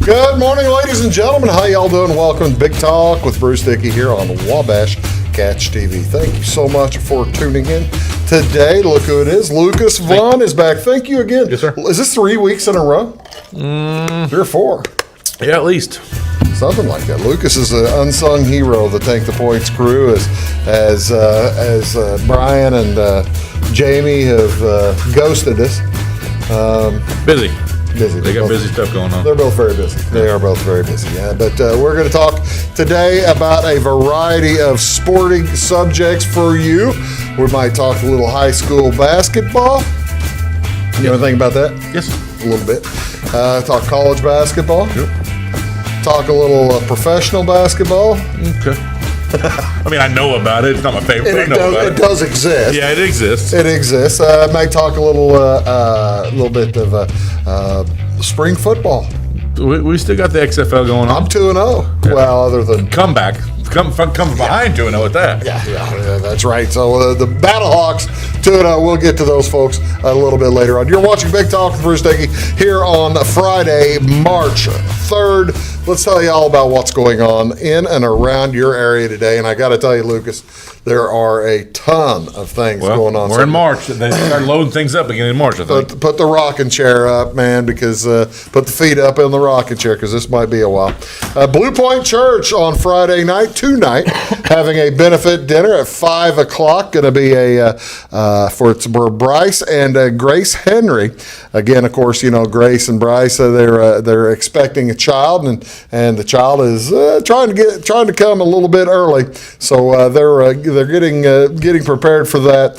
Good morning, ladies and gentlemen. How y'all doing? Welcome to Big Talk with Bruce Dickey here on Wabash Catch TV. Thank you so much for tuning in today. Look who it is. Lucas Vaughan is back. Thank you again. Yes, sir. Is this 3 weeks in a row? 3 or 4? Yeah, at least. Something like that. Lucas is an unsung hero of the Tank the Points crew as Brian and Jamie have ghosted us. Busy. Busy. They got busy stuff going on. They're both very busy. They are both very busy. Yeah. But we're going to talk today about a variety of sporting subjects for you. We might talk a little high school basketball. You know anything about that? Yes. A little bit. Talk college basketball. Yep. Talk a little professional basketball. Okay. I mean, I know about it. It's not my favorite, but I know about It does exist. Yeah, it exists. It exists. Might talk a little bit of spring football. We still got the XFL going on. I'm 2-0. Yeah. Well, other than Comeback. Come behind 2-0 with that. Yeah, that's right. So the Battlehawks 2-0. We'll get to those folks a little bit later on. You're watching Big Talk with Bruce Dickey here on Friday, March 3rd. Let's tell you all about what's going on in and around your area today. And I got to tell you, Lucas, there are a ton of things going on. We're in March. They start loading things up beginning in March, I think. Put the rocking chair up, man, because put the feet up in the rocking chair because this might be a while. Blue Point Church on Friday night, tonight, having a benefit dinner at 5 o'clock. Going to be for Bryce and Grace Henry. Again, of course, you know Grace and Bryce. They're expecting a child, and the child is trying to come a little bit early. So they're getting prepared for that.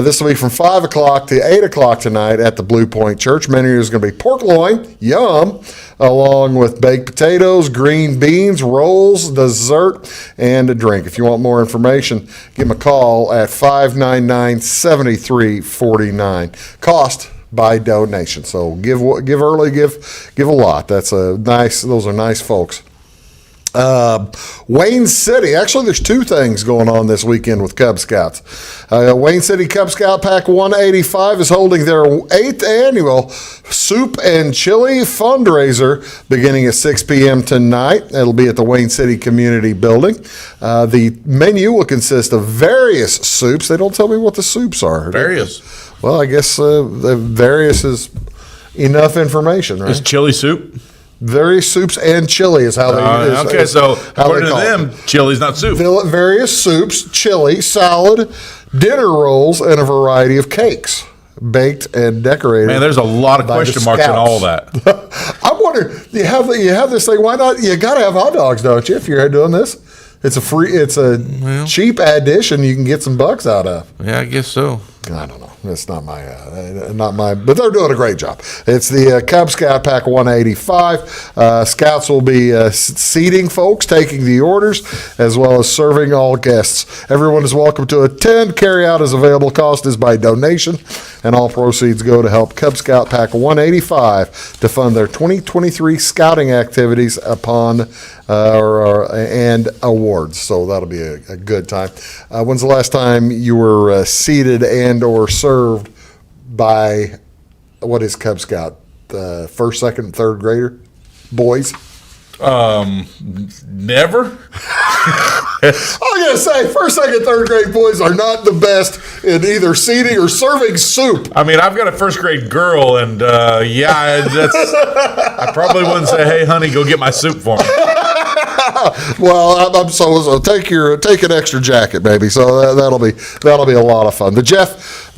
This will be from 5 o'clock to 8 o'clock tonight at the Blue Point Church. Menu is going to be pork loin, yum, along with baked potatoes, green beans, rolls, dessert, and a drink. If you want more information, give them a call at 599-7349. Cost by donation. So give early, give a lot. Those are nice folks. Wayne City. Actually, there's two things going on this weekend with Cub Scouts. Wayne City Cub Scout Pack 185 is holding their 8th annual Soup and Chili fundraiser beginning at 6 p.m. tonight. It'll be at the Wayne City Community Building. The menu will consist of various soups. They don't tell me what the soups are. Various. Well, I guess the various is enough information, right? Is chili soup? Various soups and chili is how they okay, so according to them, chili's not soup. Various soups, chili, salad, dinner rolls, and a variety of cakes, baked and decorated. Man, there's a lot of question marks in all that. I'm wondering, you have this thing. Why not? You got to have hot dogs, don't you? If you're doing this, it's a cheap addition. You can get some bucks out of. Yeah, I guess so. I don't know. It's not my, but they're doing a great job. It's the Cub Scout Pack 185. Scouts will be seating folks, taking the orders, as well as serving all guests. Everyone is welcome to attend. Carryout is available. Cost is by donation, and all proceeds go to help Cub Scout Pack 185 to fund their 2023 scouting activities and awards. So that'll be a good time. When's the last time you were seated and or served by, what is Cub Scout? First, second, third grader? Boys? Never. I'm going to say, first, second, third grade boys are not the best in either seating or serving soup. I mean, I've got a first grade girl, and I probably wouldn't say, "Hey, honey, go get my soup for me." Well, so take an extra jacket, baby. So that'll be a lot of fun. The Jeff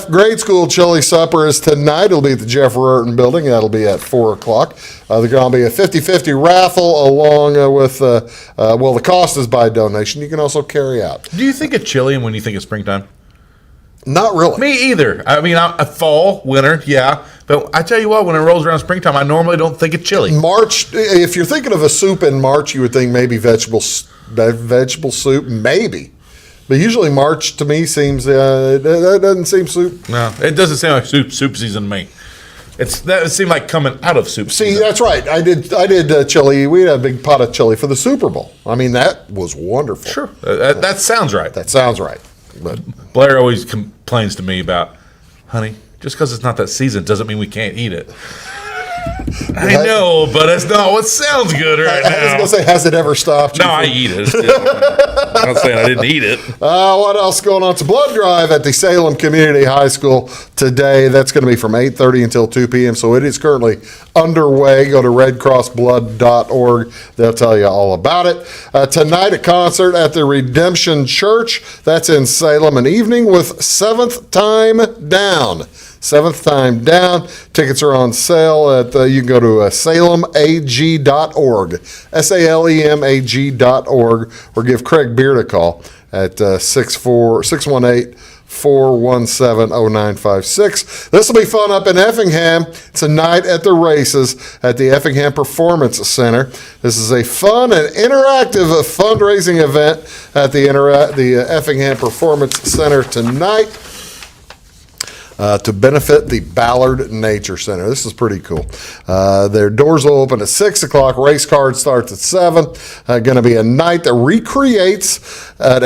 Grade School Chili Supper is tonight. It'll be at the Jeff Rurton Building. That'll be at 4 o'clock. There's going to be a 50-50 raffle along with the cost is by donation. You can also carry out. Do you think of chili when you think of springtime? Not really. Me either. I mean, fall, winter, yeah. But I tell you what, when it rolls around springtime, I normally don't think of chili. March, if you're thinking of a soup in March, you would think maybe vegetable soup, maybe. But usually March to me seems, that doesn't seem soup. No, it doesn't seem like soup season to me. It seemed like coming out of soup season. See, that's right. I did chili. We had a big pot of chili for the Super Bowl. I mean, that was wonderful. Sure. That sounds right. That sounds right. But Blair always complains to me about, honey, just because it's not that season doesn't mean we can't eat it. I know, but that's not what sounds good right I was now. going to say, has it ever stopped you? No, I eat it. I'm not saying I didn't eat it. What else going on? It's a blood drive at the Salem Community High School today. That's going to be from 8:30 until 2 p.m. So it is currently underway. Go to redcrossblood.org. They'll tell you all about it. Tonight, a concert at the Redemption Church. That's in Salem. An evening with Seventh Time Down. Seventh Time Down. Tickets are on sale at, you can go to salemag.org, salemag.org, or give Craig Beard a call at 617-417-0956. This will be fun up in Effingham. It's a night at the races at the Effingham Performance Center. This is a fun and interactive fundraising event at the Effingham Performance Center tonight. To benefit the Ballard Nature Center. This is pretty cool. Their doors will open at 6 o'clock. Race card starts at 7. Going to be a night that recreates at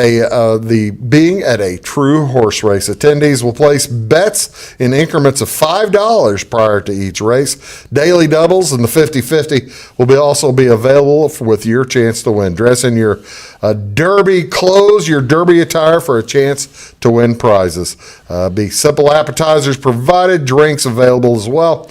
being at a true horse race. Attendees will place bets in increments of $5 prior to each race. Daily doubles and the 50-50 will also be available with your chance to win. Dress in your derby clothes, your derby attire for a chance to win prizes. Be simple appetizers provided, drinks available as well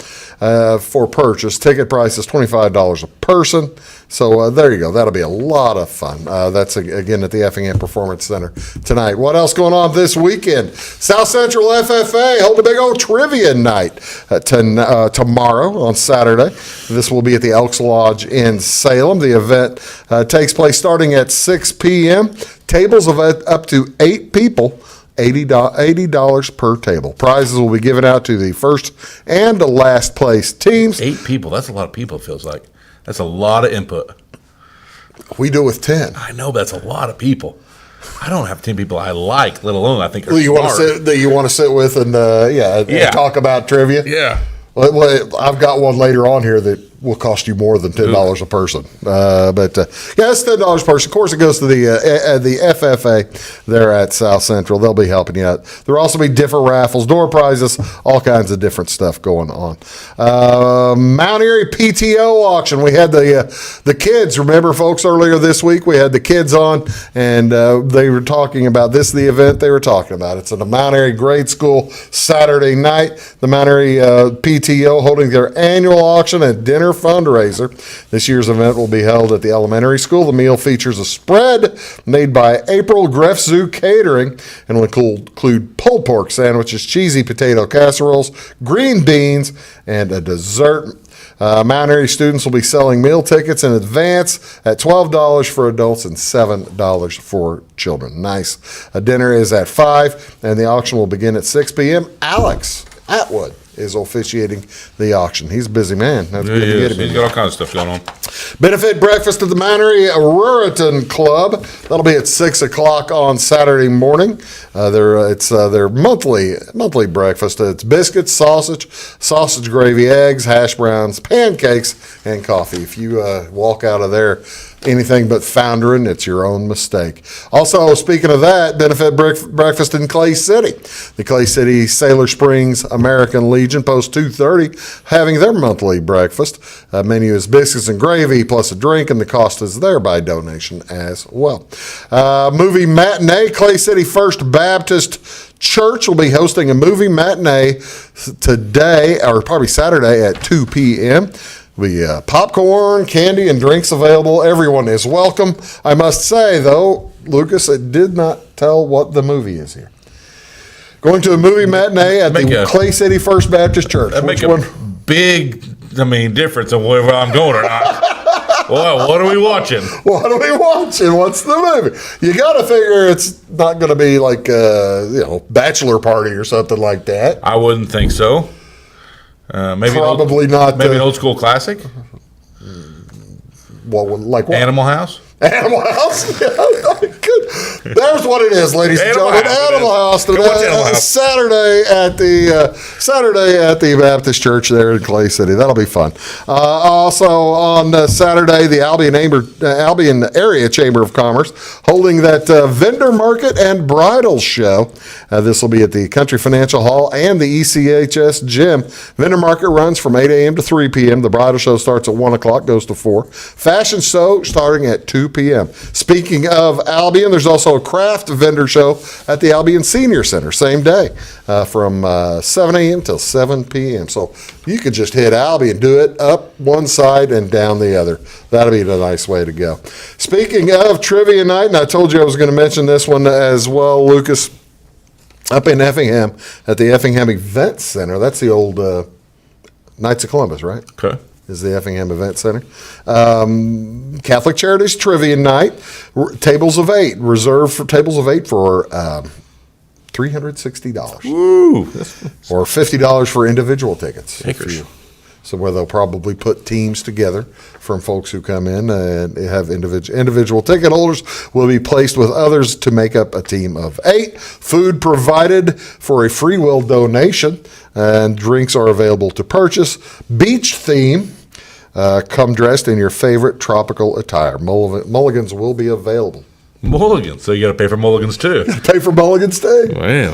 for purchase. Ticket price is $25 a person. So there you go. That'll be a lot of fun. That's, again, at the Effingham Performance Center tonight. What else going on this weekend? South Central FFA holding a big old trivia night tomorrow on Saturday. This will be at the Elks Lodge in Salem. The event takes place starting at 6 p.m. Tables of up to 8 people. $80 per table. Prizes will be given out to the first and the last place teams. 8 people. That's a lot of people, it feels like. That's a lot of input. We do it with 10. I know, but that's a lot of people. I don't have 10 people I like, let alone I think are You want smart. to sit with and talk about trivia? Yeah. Well, I've got one later on here that will cost you more than $10 a person. But it's $10 a person. Of course, it goes to the FFA there at South Central. They'll be helping you out. There'll also be different raffles, door prizes, all kinds of different stuff going on. Mount Airy PTO auction. We had the kids. Remember, folks, earlier this week we had the kids on, and they were talking about this. The event they were talking about. It's at the Mount Airy Grade School Saturday night. The Mount Airy PTO holding their annual auction and dinner fundraiser. This year's event will be held at the elementary school. The meal features a spread made by April Greff Zoo Catering and will include pulled pork sandwiches, cheesy potato casseroles, green beans, and a dessert. Mount Airy students will be selling meal tickets in advance at $12 for adults and $7 for children. Nice. Dinner is at 5, and the auction will begin at 6 p.m. Alex Atwood is officiating the auction. He's a busy man. That's good to get him. He's got all kinds of stuff going on. Benefit breakfast at the Mount Airy Ruritan Club. That'll be at 6 o'clock on Saturday morning. It's their monthly breakfast. It's biscuits, sausage gravy, eggs, hash browns, pancakes, and coffee. If you walk out of there anything but foundering, it's your own mistake. Also, speaking of that, benefit breakfast in Clay City. The Clay City Sailor Springs American Legion, post 230, having their monthly breakfast. Menu is biscuits and gravy plus a drink, and the cost is there by donation as well. Movie matinee. Clay City First Baptist Church will be hosting a movie matinee today, or probably Saturday at 2 p.m. We popcorn, candy, and drinks available. Everyone is welcome. I must say, though, Lucas, it did not tell what the movie is here. Going to a movie matinee at the Clay City First Baptist Church. That make a big, difference in whether I'm going or not. Well, what are we watching? What are we watching? What's the movie? You got to figure it's not going to be like bachelor party or something like that. I wouldn't think so. Maybe probably not. Maybe an old school classic. Well, like what? Animal House. Animal House. Good. There's what it is, ladies and Animal gentlemen. House, Animal House today. Go watch Animal House. Saturday at the Baptist Church there in Clay City. That'll be fun. Also on Saturday, the Albion Area Chamber of Commerce holding that vendor market and bridal show. This will be at the Country Financial Hall and the ECHS Gym. Vendor market runs from 8 a.m. to 3 p.m. The bridal show starts at 1 o'clock, goes to 4. Fashion show starting at 2 p.m. Speaking of Albion, there's also a craft vendor show at the Albion Senior Center, same day, from 7 a.m. till 7 p.m. So you could just hit Albion, do it up one side and down the other. That'll be the nice way to go. Speaking of trivia night, and I told you I was going to mention this one as well, Lucas, up in Effingham at the Effingham Event Center. That's the old Knights of Columbus, right? Okay. Is the Effingham Event Center. Catholic Charities Trivia Night, tables of 8, reserved for tables of 8 for $360. Woo. Or $50 for individual tickets. Acres. So where they'll probably put teams together from folks who come in and have individual ticket holders will be placed with others to make up a team of 8. Food provided for a free will donation, and drinks are available to purchase. Beach theme. Come dressed in your favorite tropical attire. Mulligans will be available. Mulligans. So you got to pay for mulligans too. Pay for mulligans too. Man,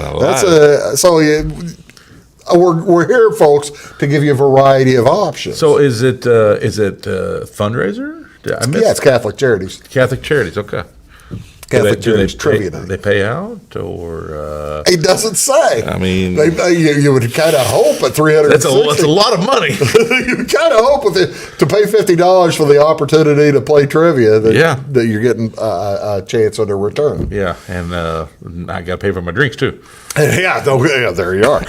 We're here, folks, to give you a variety of options. So is it fundraiser? Yeah, it's Catholic Charities. Catholic Charities. Okay. Catholic Charities Trivia Do Night. they pay out or? It doesn't say. I mean, you would kind of hope at $360. That's a lot of money. You kind of hope to pay $50 for the opportunity to play trivia that you're getting a chance at a return. Yeah, and I got to pay for my drinks too. Yeah, there you are.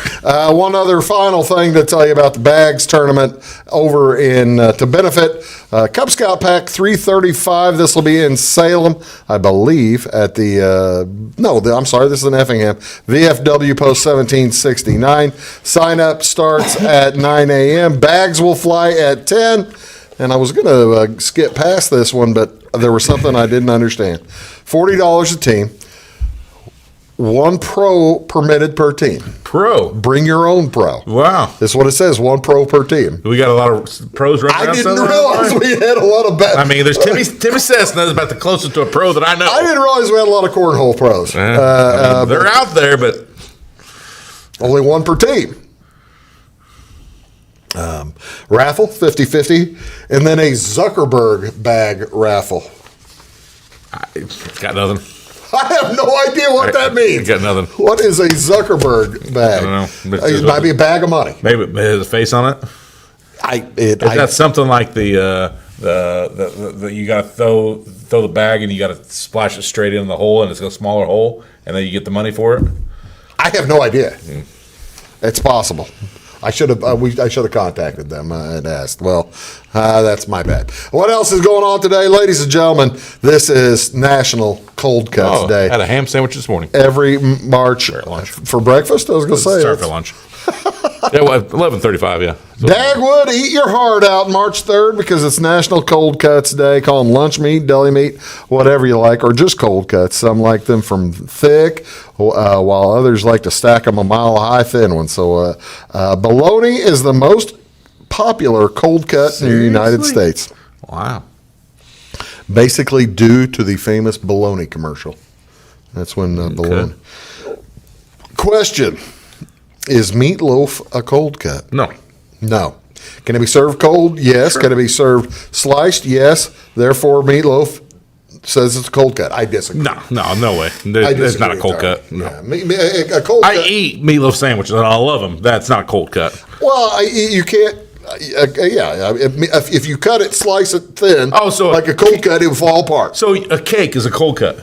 One other final thing to tell you about the Bags tournament over in to benefit Cub Scout Pack 335. This will be in Salem, I believe, at the this is in Effingham. VFW Post 1769. Sign up starts at 9 a.m. Bags will fly at 10. And I was going to skip past this one, but there was something I didn't understand. $40 a team. 1 pro permitted per team. Pro. Bring your own pro. Wow. That's what it says, 1 pro per team. We got a lot of pros running around. I didn't realize we had a lot of I mean, there's Timmy Cessna is about the closest to a pro that I know. I didn't realize we had a lot of cornhole pros. They're out there, but only 1 per team. Raffle, 50-50, and then a Zuckerberg bag raffle. I got nothing. I have no idea what that means. Got nothing. What is a Zuckerberg bag? I don't know. It might be a bag of money. Maybe it has a face on it. That's something like the you got to throw the bag and you got to splash it straight in the hole and it's a smaller hole and then you get the money for it. I have no idea. It's possible. I should have contacted them and asked. Well, that's my bad. What else is going on today, ladies and gentlemen? This is National Cold Cuts Day. I had a ham sandwich this morning. Every March for breakfast. I was going to say. Start for lunch. Yeah, well, 11:35. Yeah. Dagwood, eat your heart out March 3rd because it's National Cold Cuts Day. Call them lunch meat, deli meat, whatever you like, or just cold cuts. Some like them from thick, while others like to stack them a mile high thin ones. So bologna is the most popular cold cut in the United States. Wow. Basically due to the famous bologna commercial. That's when bologna. Question. Is meatloaf a cold cut? No. No. Can it be served cold? Yes. Sure. Can it be served sliced? Yes. Therefore, meatloaf says it's a cold cut. I disagree. No way. It's not a cold cut. No. Yeah. A cold cut. I eat meatloaf sandwiches and I love them. That's not a cold cut. Well, you can't. If you cut it, slice it thin. Like a cold cut, it will fall apart. So a cake is a cold cut.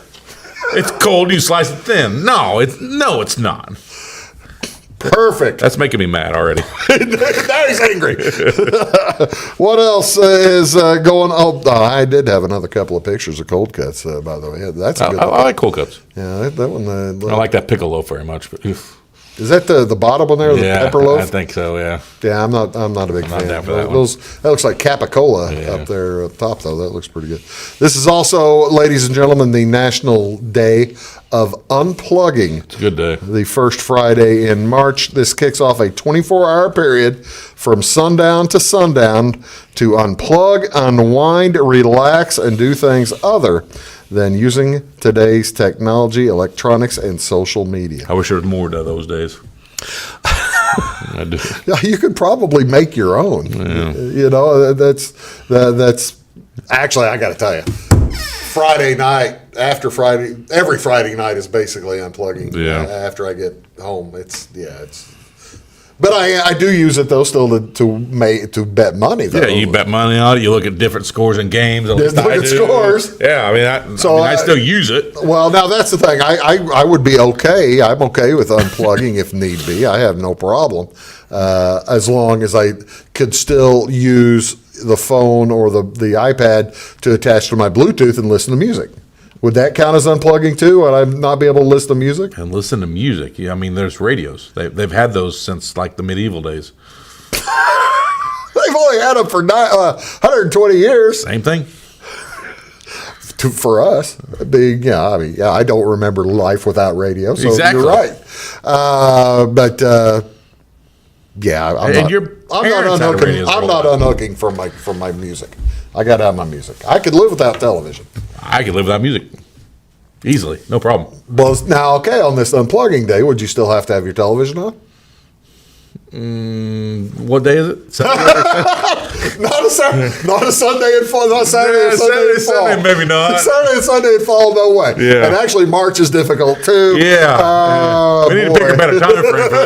It's cold. You slice it thin. No, it's not. Perfect. That's making me mad already. Now he's angry. What else is going on? Oh, I did have another couple of pictures of cold cuts, by the way. That's a good one. I like cold cuts. Yeah, that one. I like that pickle loaf very much. But, Is that the bottom one there, the pepper loaf? I think so, yeah. Yeah, I'm not a big fan. down for that That looks like Capicola up there up top, though. That looks pretty good. This is also, ladies and gentlemen, the National Day of Unplugging. It's a good day. The first Friday in March. This kicks off a 24-hour period from sundown to sundown to unplug, unwind, relax, and do things other than using today's technology, electronics, and social media. I wish there was more of those days. I do. You could probably make your own. Yeah. You know, that's actually, I got to tell you, Friday night, every Friday night is basically unplugging. After I get home, But I do use it though still to bet money though. Yeah, you bet money on it. You look at different scores in games. At least look at scores. Yeah, I still use it. Well, now that's the thing. I would be okay. I'm okay with unplugging if need be. I have no problem as long as I could still use the phone or the iPad to attach to my Bluetooth and listen to music. Would that count as unplugging too? Would I not be able to listen to music? And listen to music. Yeah, I mean, there's radios. They've had those since like the medieval days. They've only had them for 120 years. Same thing. For us, I don't remember life without radio. So exactly. You're right. I'm not unhooking from my music. I got to have my music. I could live without television. I could live without music easily, no problem. Well, now, okay, on this unplugging day, would you still have to have your television on? What day is it? Not a Sunday and fall. Not Saturday and Sunday and fall. Sunday, maybe not. Saturday and Sunday and fall, no way. Yeah. And actually, March is difficult too. Yeah. We need to pick a better time frame for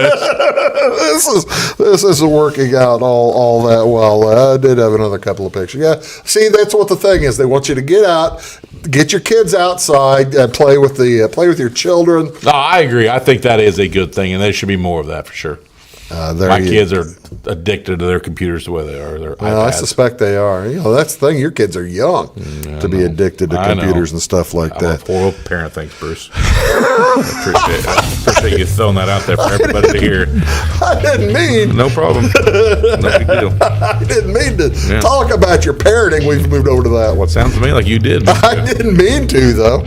this. This isn't working out all that well. I did have another couple of pictures. Yeah. See, that's what the thing is. They want you to get out, get your kids outside, play with your children. No, I agree. I think that is a good thing, and there should be more of that for sure. My kids are addicted to their computers the way they are. Their iPads. I suspect they are. That's the thing. Your kids are young to be addicted to computers and stuff like that. I'm a poor parent. Thanks, Bruce. I appreciate you throwing that out there for everybody to hear. I didn't mean. No problem. No big deal. I didn't mean to talk about your parenting. We've moved over to that one. Sounds to me like you did. I didn't mean to, though.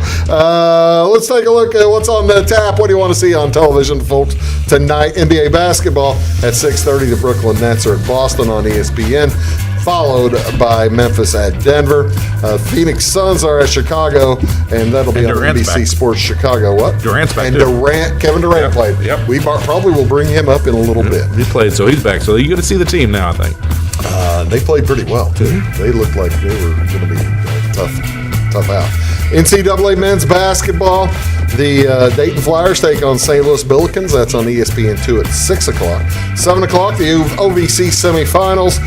Let's take a look at what's on the tap. What do you want to see on television, folks? Tonight, NBA basketball at 6:30. The Brooklyn Nets are at Boston on ESPN, followed by Memphis at Denver. Phoenix Suns are at Chicago, and that'll be on NBC Sports Chicago. What? Durant's back, Kevin Durant played. Yep. We probably will bring him up in a little bit. He played, so he's back. So you get to see the team now, I think. They played pretty well, too. They looked like they were going to be tough out. NCAA men's basketball, the Dayton Flyers take on St. Louis Billikens. That's on ESPN2 at 6 o'clock. 7 o'clock, the OVC semifinals.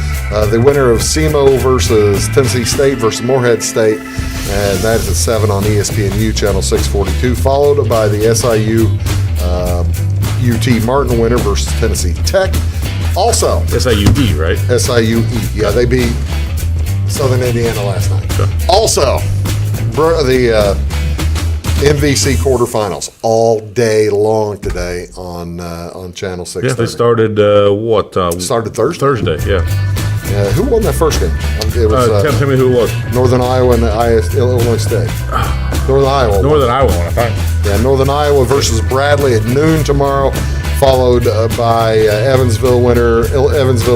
The winner of SEMO versus Tennessee State versus Morehead State. And that is at 7 on ESPNU, channel 642, followed by the SIU UT Martin winner versus Tennessee Tech. Also, SIUE, right? SIUE. Yeah, they beat Southern Indiana last night. Sure. Also, the MVC quarterfinals all day long today on Channel 6. Yeah, they started started Thursday. Thursday, yeah. Who won that first game? It was tell me who it was. Northern Iowa and Illinois State. Northern Iowa won, I think. Yeah, Northern Iowa versus Bradley at noon tomorrow, followed by Evansville,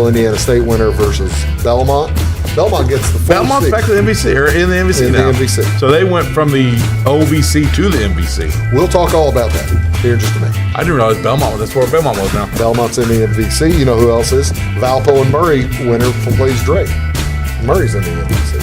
Indiana State winner versus Belmont. Belmont gets the Belmont's back to the NBC, or in the NBC now. The NBC. So they went from the OVC to the NBC. We'll talk all about that here in just a minute. I didn't realize Belmont. That's where Belmont was now. Belmont's in the NBC. You know who else is? Valpo and Murray winner plays Drake. Murray's in the NBC.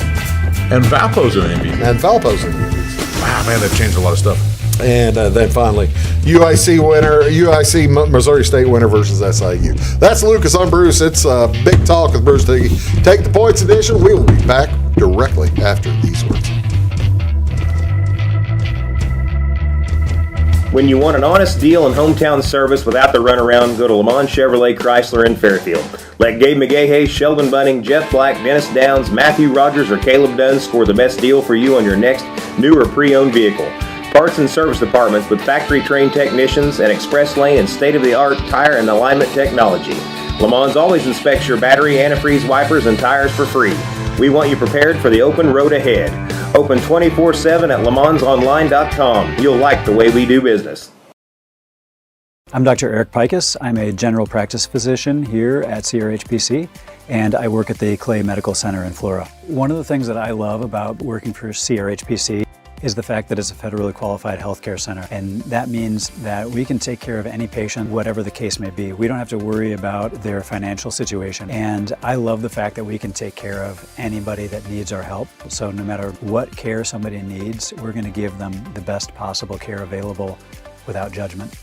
And Valpo's in the NBC. Wow, man, they've changed a lot of stuff. And then finally, UIC Missouri State winner versus SIU. That's Lucas. I'm Bruce. It's Big Talk with Bruce Dickey. Take the Points edition. We will be back directly after these words. When you want an honest deal and hometown service without the runaround, go to Le Mans Chevrolet Chrysler in Fairfield. Let Gabe McGahey, Sheldon Bunning, Jeff Black, Dennis Downs, Matthew Rogers, or Caleb Dunn score the best deal for you on your next new or pre-owned vehicle. parts and service departments with factory-trained technicians and express lane and state-of-the-art tire and alignment technology. Le Mans always inspects your battery, antifreeze, wipers, and tires for free. We want you prepared for the open road ahead. Open 24/7 at lemansonline.com. You'll like the way we do business. I'm Dr. Eric Pikus. I'm a general practice physician here at CRHPC, and I work at the Clay Medical Center in Flora. One of the things that I love about working for CRHPC is the fact that it's a federally qualified healthcare center. And that means that we can take care of any patient, whatever the case may be. We don't have to worry about their financial situation. And I love the fact that we can take care of anybody that needs our help. So no matter what care somebody needs, we're going to give them the best possible care available without judgment.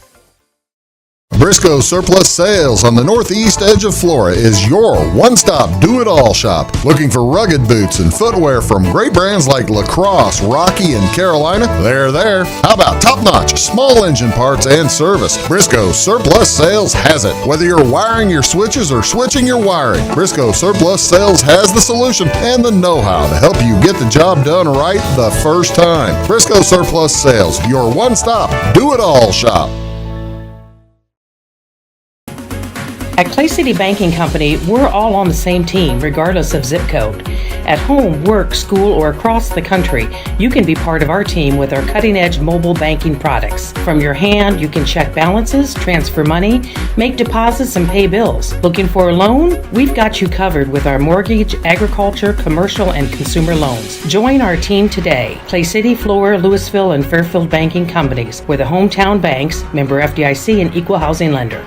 Briscoe Surplus Sales on the northeast edge of Flora is your one-stop do-it-all shop. Looking for rugged boots and footwear from great brands like Lacrosse, Rocky, and Carolina? They're there. How about top-notch small engine parts and service? Briscoe Surplus Sales has it. Whether you're wiring your switches or switching your wiring, Briscoe Surplus Sales has the solution and the know-how to help you get the job done right the first time. Briscoe Surplus Sales, your one-stop do-it-all shop. At Clay City Banking Company, we're all on the same team, regardless of zip code. At home, work, school, or across the country, you can be part of our team with our cutting-edge mobile banking products. From your hand, you can check balances, transfer money, make deposits, and pay bills. Looking for a loan? We've got you covered with our mortgage, agriculture, commercial, and consumer loans. Join our team today. Clay City, Flora, Louisville, and Fairfield Banking Companies. We're the hometown banks, member FDIC, and equal housing lender.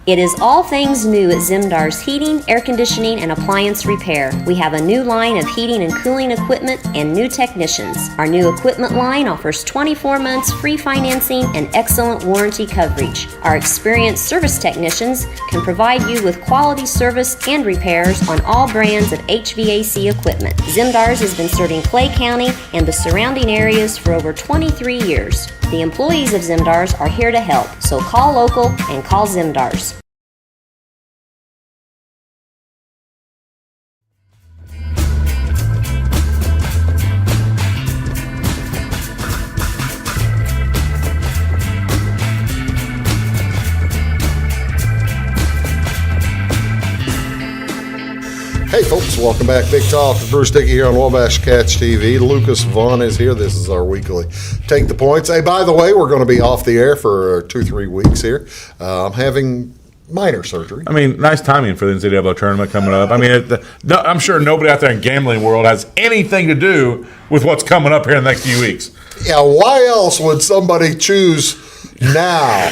It is all things new at Zimdar's Heating, Air Conditioning, and Appliance Repair. We have a new line of heating and cooling equipment and new technicians. Our new equipment line offers 24 months free financing and excellent warranty coverage. Our experienced service technicians can provide you with quality service and repairs on all brands of HVAC equipment. Zimdar's has been serving Clay County and the surrounding areas for over 23 years. The employees of Zimdar's are here to help, so call local and call Zimdar's. Hey folks, welcome back. Big Talk with Bruce Dickey here on Wabash Cats TV. Lucas Vaughan is here. This is our weekly Take the Points. Hey, by the way, we're going to be off the air for 2-3 weeks here. I'm having minor surgery. I mean, nice timing for the NCAA tournament coming up. I mean, I'm sure nobody out there in gambling world has anything to do with what's coming up here in the next few weeks. Yeah, why else would somebody choose now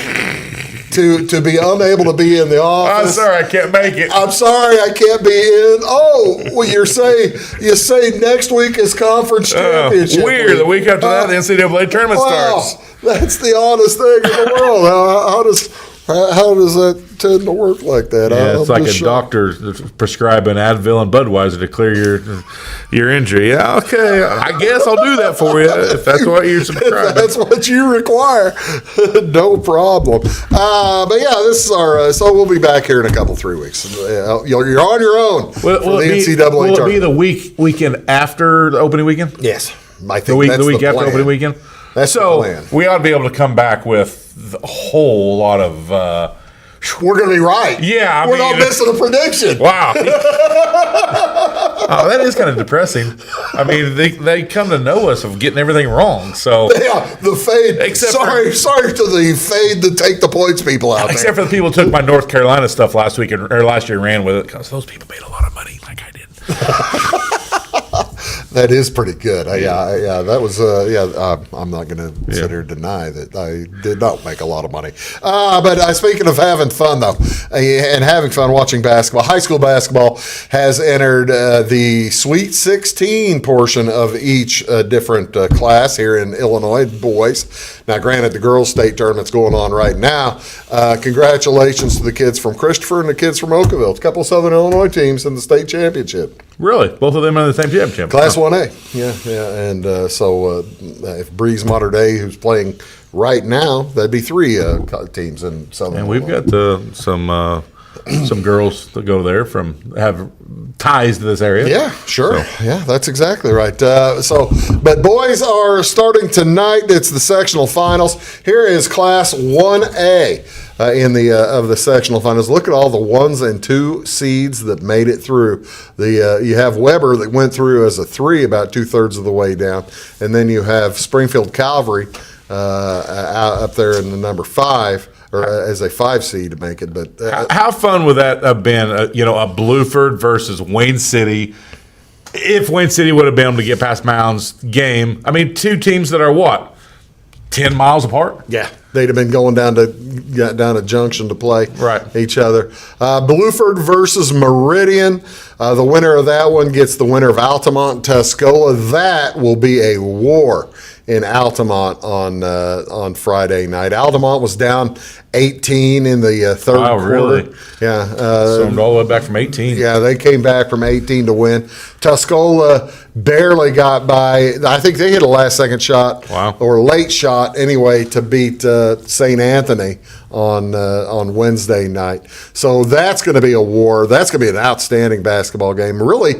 to be unable to be in the office? I'm sorry, I can't make it. I'm sorry, I can't be in. Oh, well, you say next week is conference championship weird. week. The week after that, the NCAA tournament starts. That's the honest thing in the world. How does that tend to work like that? Yeah, it's like a doctor prescribing Advil and Budweiser to clear your injury. Yeah, okay, I guess I'll do that for you if that's what you're prescribing. If that's what you require, no problem. But yeah, this is our. So we'll be back here in a couple 3 weeks. You're on your own for the NCAA tournament. Will it be the weekend after the opening weekend? Yes, I think the week after opening weekend. That's the plan. We ought to be able to come back with a whole lot of. We're going to be right. Yeah, we're not missing a prediction. Wow. Oh, that is kind of depressing. I mean, they come to know us of getting everything wrong. So yeah, the fade. Sorry to the fade to take the points people out there. Except for the people who took my North Carolina stuff last week or last year and ran with it, because those people made a lot of money, like I did. That is pretty good. That was. I'm not going to sit here and deny that I did not make a lot of money. But speaking of having fun, though, and having fun watching basketball, high school basketball has entered the Sweet 16 portion of each different class here in Illinois, boys. Now, granted, the girls' state tournament's going on right now. Congratulations to the kids from Christopher and the kids from Oakville. It's a couple of Southern Illinois teams in the state championship. Really? Both of them are in the same championship? Class 1A, yeah. And so if Breeze Mater Dei, who's playing right now, that'd be 3 teams in Southern And Illinois. we've got some girls that go there have ties to this area. Yeah, sure. So. Yeah, that's exactly right. But boys are starting tonight. It's the sectional finals. Here is Class 1A in the of the sectional finals. Look at all the 1s and 2 seeds that made it through. You have Weber that went through as a 3 about 2/3 of the way down, and then you have Springfield Calvary up there in the number 5. Or as a 5 seed to make it, but how fun would that have been? A Blueford versus Wayne City. If Wayne City would have been able to get past Mound's game, I mean, 2 teams that are 10 miles apart. Yeah, they'd have been going down to Junction to play each other. Blueford versus Meridian. The winner of that one gets the winner of Altamont and Tuscola. That will be a war in Altamont on Friday night. Altamont was down 18 in the third quarter. Really? Yeah. So all the way back from 18. Yeah, they came back from 18 to win. Tuscola barely got by. I think they hit a last-second shot or late shot anyway to beat St. Anthony on Wednesday night. So that's going to be a war. That's going to be an outstanding basketball game. Really,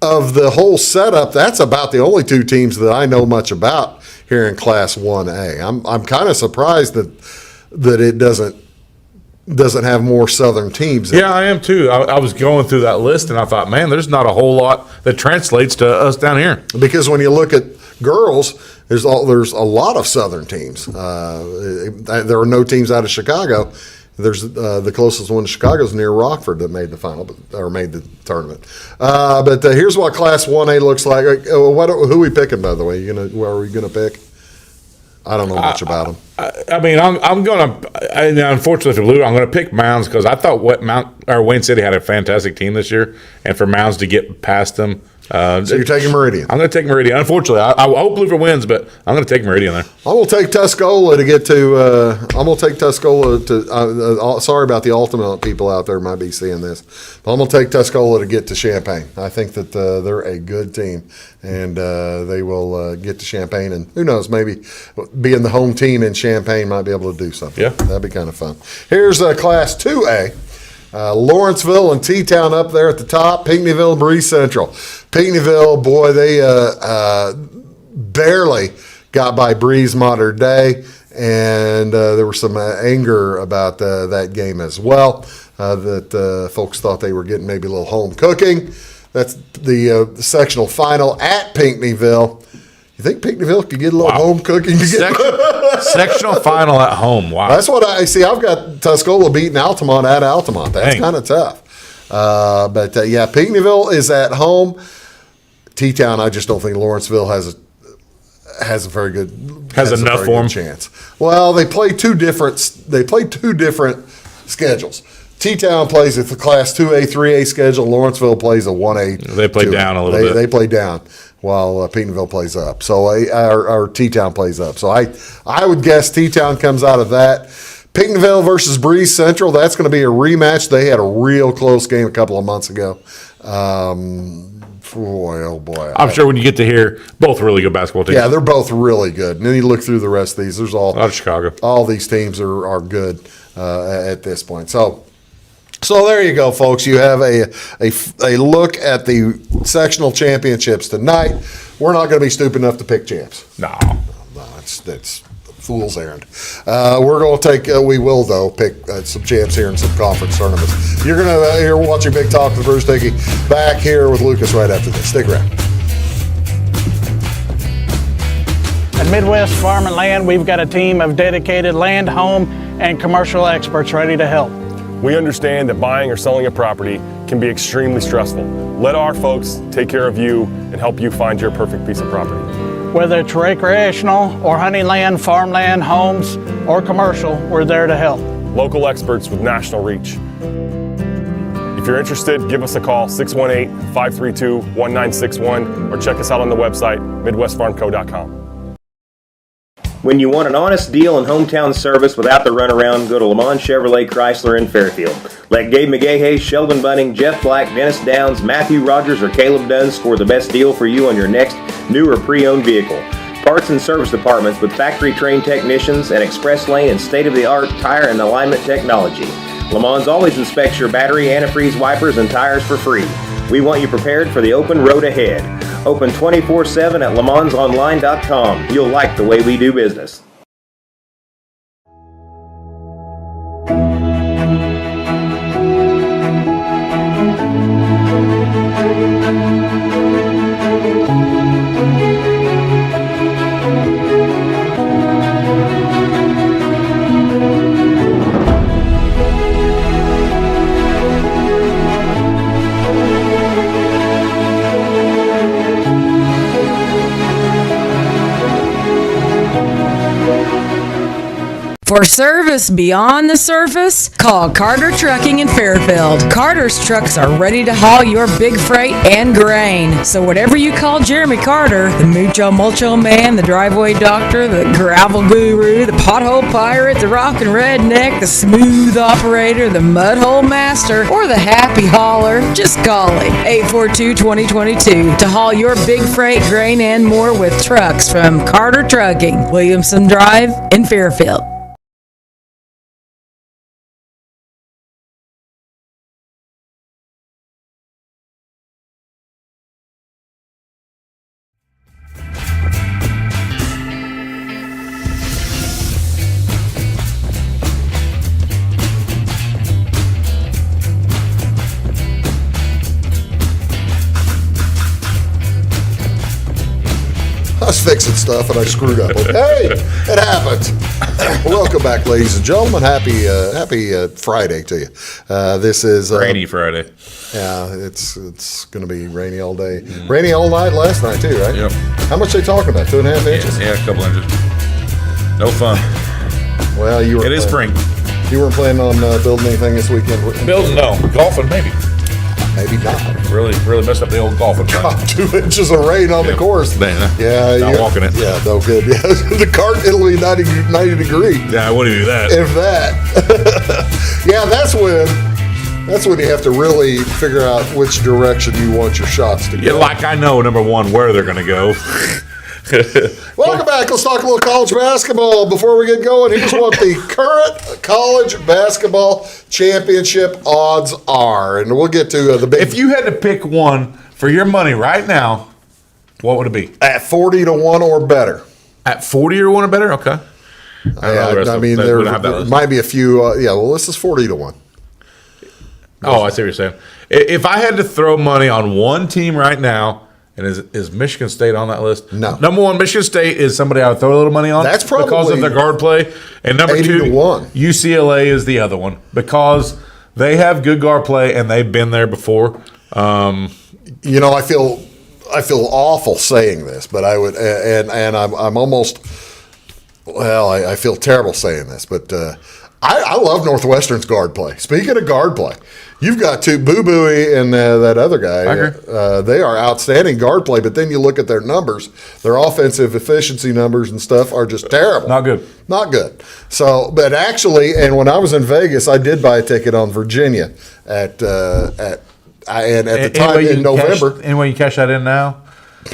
of the whole setup, that's about the only 2 teams that I know much about here in Class 1A. I'm kind of surprised that it doesn't have more Southern teams. Yeah, I am too. I was going through that list and I thought, man, there's not a whole lot that translates to us down here. Because when you look at girls, there's a lot of Southern teams. There are no teams out of Chicago. There's the closest one to Chicago is near Rockford that made the final or made the tournament. But here's what Class 1A looks like. Who are we picking, by the way? Where are we gonna pick? I don't know much about them. I mean, I'm gonna. Unfortunately for Blue, I'm gonna pick Mounds because I thought Wayne City had a fantastic team this year, and for Mounds to get past them. So you're taking Meridian. I'm going to take Meridian. Unfortunately, I hope Blueford wins, but I'm going to take Meridian there. I'm going to take Tuscola to get to. I'm going to take Tuscola to. Sorry about the Altamont people out there might be seeing this, but I'm going to take Tuscola to get to Champaign. I think that they're a good team, and they will get to Champaign. And who knows, maybe being the home team in Champaign might be able to do something. Yeah, that'd be kind of fun. Here's Class 2A. Lawrenceville and T-Town up there at the top. Pinckneyville and Breeze Central. Pinckneyville, boy, they barely got by Breeze Modern Day, and there was some anger about that game as well, that folks thought they were getting maybe a little home cooking. That's the sectional final at Pinckneyville. You think Pinckneyville could get a little home cooking? Sectional final at home. Wow. That's what I see. I've got Tuscola beating Altamont at Altamont. That's kind of tough. But Pinckneyville is at home. T-Town, I just don't think Lawrenceville has a very good enough for them chance. Well, they play two different schedules. T-Town plays at the Class 2A, 3A schedule. Lawrenceville plays a 1A. They play down a little bit. They play down while Pinckneyville plays up. So our T-Town plays up. So I would guess T-Town comes out of that. Pinckneyville versus Breeze Central, that's going to be a rematch. They had a real close game a couple of months ago. Oh boy. I'm sure when you get to hear both really good basketball teams. Yeah, they're both really good. And then you look through the rest of these. There's out of Chicago. All these teams are good at this point. So there you go, folks. You have a look at the sectional championships tonight. We're not going to be stupid enough to pick champs. No, that's fool's errand. We're going to take. We will though pick some champs here in some conference tournaments. You're going to hear watching Big Talk with Bruce Dickey back here with Lucas right after this. Stick around. At Midwest Farm and Land, we've got a team of dedicated land, home, and commercial experts ready to help. We understand that buying or selling a property can be extremely stressful. Let our folks take care of you and help you find your perfect piece of property. Whether it's recreational or hunting land, farmland, homes, or commercial, we're there to help. Local experts with national reach. If you're interested, give us a call, 618-532-1961, or check us out on the website, midwestfarmco.com. When you want an honest deal and hometown service without the runaround, go to Lamont Chevrolet Chrysler in Fairfield. Let Gabe McGahey, Sheldon Bunning, Jeff Black, Dennis Downs, Matthew Rogers, or Caleb Dunn score the best deal for you on your next new or pre-owned vehicle. Parts and service departments with factory-trained technicians and express lane and state-of-the-art tire and alignment technology. Lamont's always inspects your battery, antifreeze, wipers, and tires for free. We want you prepared for the open road ahead. Open 24/7 at LeMansOnline.com. You'll like the way we do business. For service beyond the surface, call Carter Trucking in Fairfield. Carter's trucks are ready to haul your big freight and grain. So whatever you call Jeremy Carter, the Mucho Mulcho Man, the driveway doctor, the gravel guru, the pothole pirate, the rockin' redneck, the smooth operator, the mudhole master, or the happy hauler, just call him. 842-2022 to haul your big freight, grain, and more with trucks from Carter Trucking, Williamson Drive in Fairfield. I was fixing stuff and I screwed up. Hey, it happens. Welcome back, ladies and gentlemen. Happy Friday to you. This is rainy Friday. Yeah, it's going to be rainy all day. Rainy all night last night too, right? Yep. How much they talking about? 2.5 inches? Yeah, a couple inches. No fun. Well, you were. It is spring. You weren't planning on building anything this weekend? Building, no. Golfing, maybe. Maybe not. Really messed up the old golfing. God, 2 inches of rain on the course. Yeah, not walking it. Yeah, no good. Yeah, the cart, it'll be 90 degrees. Yeah, I wouldn't do that. If that. Yeah, that's when you have to really figure out which direction you want your shots to go. Yeah, like I know, number one, where they're going to go. Welcome back. Let's talk a little college basketball. Before we get going, here's what the current college basketball championship odds are. And we'll get to the big... If you had to pick one for your money right now, what would it be? At 40-1 or better. At 40 or 1 or better? Okay. I mean, there might be a few... well, this is 40-1. Oh, I see what you're saying. If I had to throw money on one team right now, and is Michigan State on that list? No. Number one, Michigan State is somebody I would throw a little money on. That's probably because of their guard play. And number 80-1. UCLA is the other one because they have good guard play and they've been there before. I feel awful saying this, but I would, and I'm almost. Well, I feel terrible saying this, but I love Northwestern's guard play. Speaking of guard play, you've got two Boo Booey and that other guy. They are outstanding guard play, but then you look at their numbers, their offensive efficiency numbers and stuff are just terrible. Not good. Not good. So, but actually, and when I was in Vegas, I did buy a ticket on Virginia at the time in November. Any way you cash that in now?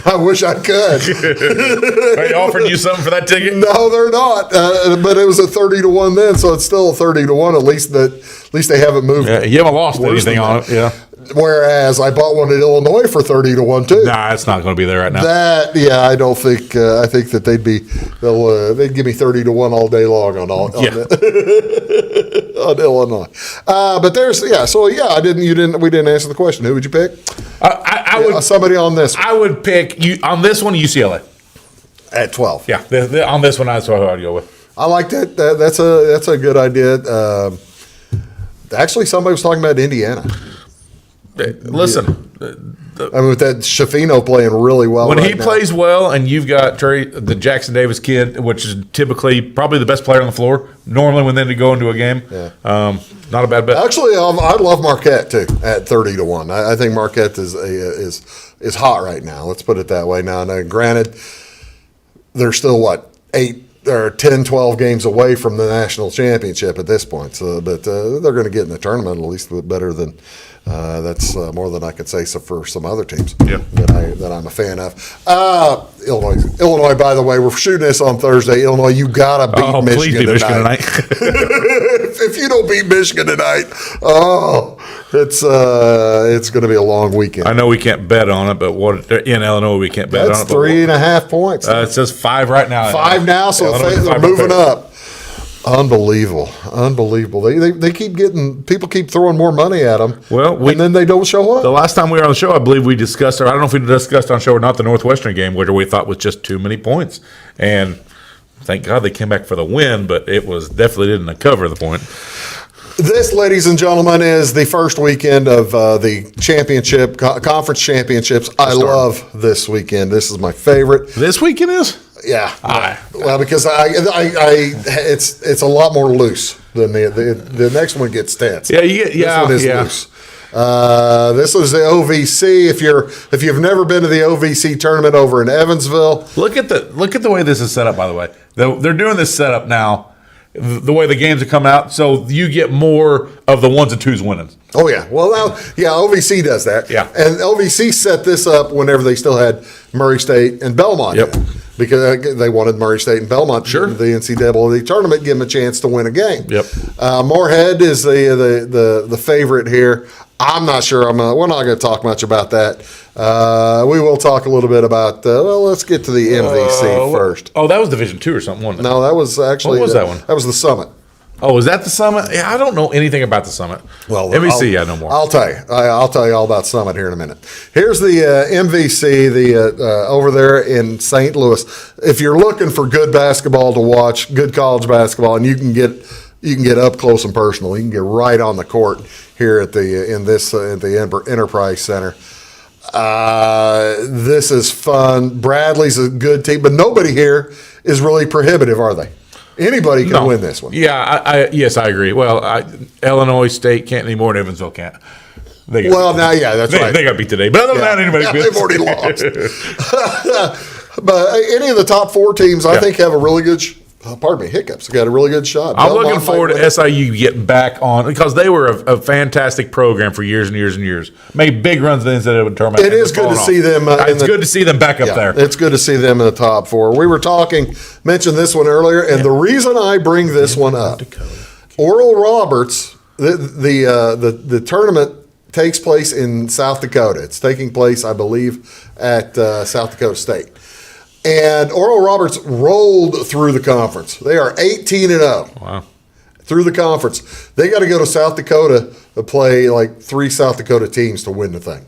I wish I could. Are they offering you something for that ticket? No, they're not. But it was a 30-1 then, so it's still a 30-1. At least they haven't moved. Yeah, you haven't lost anything on it. Yeah. Whereas I bought one in Illinois for 30-1 too. Nah, it's not going to be there right now. I don't think. I think that they'd give me 30-1 all day long on Illinois. But we didn't answer the question. Who would you pick? I would somebody on this one. I would pick you on this one UCLA at 12. Yeah, on this one that's what I'd go with. I like that. That's a good idea. Actually, somebody was talking about Indiana. Listen, with that Shafino playing really well. When he plays well, and you've got the Jackson Davis kid, which is typically probably the best player on the floor. Normally, when they go into a game, not a bad bet. Actually, I love Marquette too at 30-1. I think Marquette is hot right now. Let's put it that way. Now, granted, they're still 8 or 10, 12 games away from the national championship at this point. So, but they're going to get in the tournament at least better than. That's more than I could say for some other teams that I'm a fan of. Illinois, by the way, we're shooting this on Thursday. Illinois, you gotta beat Michigan please beat Michigan tonight. if you don't beat Michigan tonight, it's going to be a long weekend. I know we can't bet on it, but in Illinois we can't bet on it. That's 3.5 points. It says 5 right now. 5 now, so they're moving up. Unbelievable. They keep people keep throwing more money at them. Well, and then they don't show up. The last time we were on the show, I believe we discussed, or I don't know if we discussed on the show or not, the Northwestern game, which we thought was just too many points. And thank God they came back for the win, but it was definitely didn't cover the point. This, ladies and gentlemen, is the first weekend of the championship, conference championships. I love this weekend. This is my favorite. This weekend is? Yeah. Well, because it's a lot more loose than the next one gets tense. Yeah, this one is loose. This was the OVC. If you've never been to the OVC tournament over in Evansville, look at the way this is set up. By the way, they're doing this setup now. The way the games are coming out, so you get more of the 1s and 2s winning. Oh yeah, well now, OVC does that. Yeah, and OVC set this up whenever they still had Murray State and Belmont. Yep. Because they wanted Murray State and Belmont to the NCAA tournament, give them a chance to win a game. Yep. Moorhead is the favorite here. I'm not sure. We're not going to talk much about that. We will talk a little bit about. Let's get to the MVC first. Oh, that was Division II or something, wasn't it? No, that was actually. What was that one? That was the Summit. Oh, was that the Summit? Yeah, I don't know anything about the Summit. Well, MVC, I know more. I'll tell you. I'll tell you all about Summit here in a minute. Here's the MVC, over there in St. Louis. If you're looking for good basketball to watch, good college basketball, and you can get up close and personal. You can get right on the court here at the Enterprise Center. This is fun. Bradley's a good team, but nobody here is really prohibitive, are they? Anybody can win this one. Yeah, yes, I agree. Well, Illinois State can't anymore, and Evansville can't. That's right. They got beat today. But other than that, anybody can. They've already lost. But any of the top 4 teams, I think, have a really good hiccups. Got a really good shot. I'm looking forward to SIU getting back on, because they were a fantastic program for years and years and years. Made big runs in the NCAA tournament. It is good to see them. It's good to see them back up there. It's good to see them in the top 4. We were mentioned this one earlier, and the reason I bring this one up, Oral Roberts, the tournament takes place in South Dakota. It's taking place, I believe, at South Dakota State. And Oral Roberts rolled through the conference. They are 18-0. Wow. Through the conference. They got to go to South Dakota to play like 3 South Dakota teams to win the thing.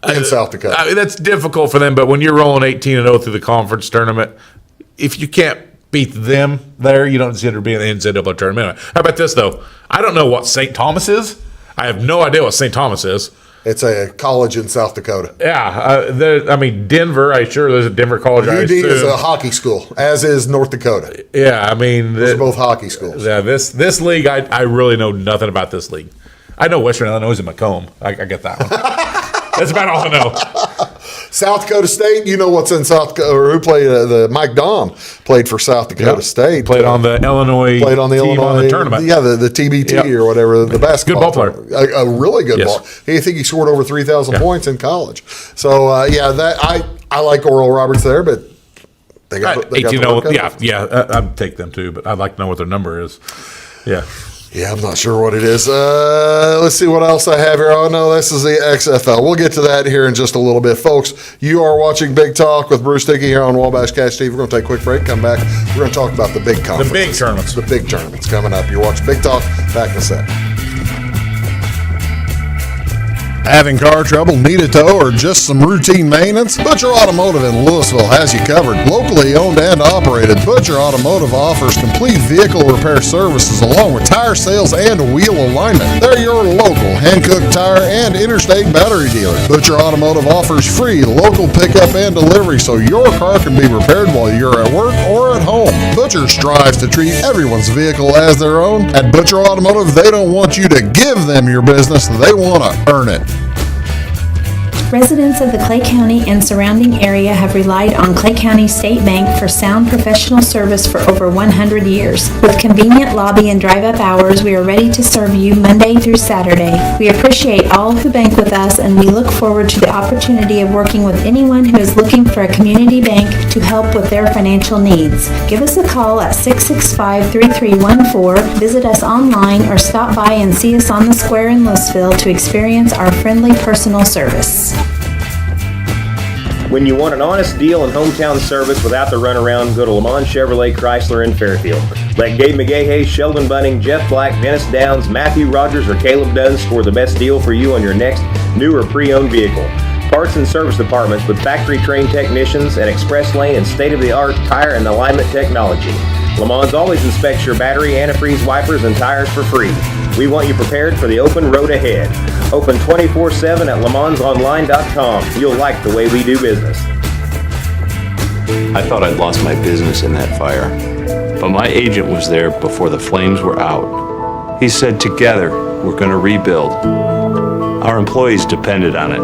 In South Dakota. That's difficult for them, but when you're rolling 18-0 through the conference tournament, if you can't beat them there, you don't consider being in the NCAA tournament. How about this, though? I don't know what St. Thomas is. I have no idea what St. Thomas is. It's a college in South Dakota. Yeah. Denver, there's a Denver college. UD is a hockey school, as is North Dakota. Yeah, those are both hockey schools. Yeah, this league, I really know nothing about this league. I know Western Illinois is in Macomb. I get that one. That's about all I know. South Dakota State, you know what's in South Dakota, or who played, Mike Dahm played for South Dakota State. Played on the Illinois team on the tournament. Yeah, the TBT or whatever, the basketball. Good ball player. A really good ball. I think he scored over 3,000 points in college. So, I like Oral Roberts there, but they got 18-0. Yeah, I'd take them too, but I'd like to know what their number is. Yeah. Yeah, I'm not sure what it is. Let's see what else I have here. Oh, no, this is the XFL. We'll get to that here in just a little bit. Folks, you are watching Big Talk with Bruce Dickey here on Wabash Cash TV. We're going to take a quick break, come back. We're going to talk about the big conferences. The big tournaments. The big tournaments coming up. You're watching Big Talk. Back in a sec. Having car trouble, need a tow, or just some routine maintenance? Butcher Automotive in Louisville has you covered. Locally owned and operated, Butcher Automotive offers complete vehicle repair services along with tire sales and wheel alignment. They're your local Hankook tire and interstate battery dealer. Butcher Automotive offers free local pickup and delivery so your car can be repaired while you're at work or at home. Butcher strives to treat everyone's vehicle as their own. At Butcher Automotive, they don't want you to give them your business, they want to earn it. Residents of the Clay County and surrounding area have relied on Clay County State Bank for sound professional service for over 100 years. With convenient lobby and drive-up hours, we are ready to serve you Monday through Saturday. We appreciate all who bank with us, and we look forward to the opportunity of working with anyone who is looking for a community bank to help with their financial needs. Give us a call at 665-3314, visit us online, or stop by and see us on the square in Louisville to experience our friendly personal service. When you want an honest deal and hometown service without the runaround, go to Lamont Chevrolet Chrysler in Fairfield. Let Gabe McGahey, Sheldon Bunning, Jeff Black, Dennis Downs, Matthew Rogers, or Caleb Dunn score the best deal for you on your next new or pre-owned vehicle. Parts and service departments with factory-trained technicians and express lane and state-of-the-art tire and alignment technology. Lamont always inspects your battery, antifreeze, wipers, and tires for free. We want you prepared for the open road ahead. Open 24/7 at LaMonsOnline.com. You'll like the way we do business. I thought I'd lost my business in that fire, but my agent was there before the flames were out. He said, together, we're going to rebuild. Our employees depended on it.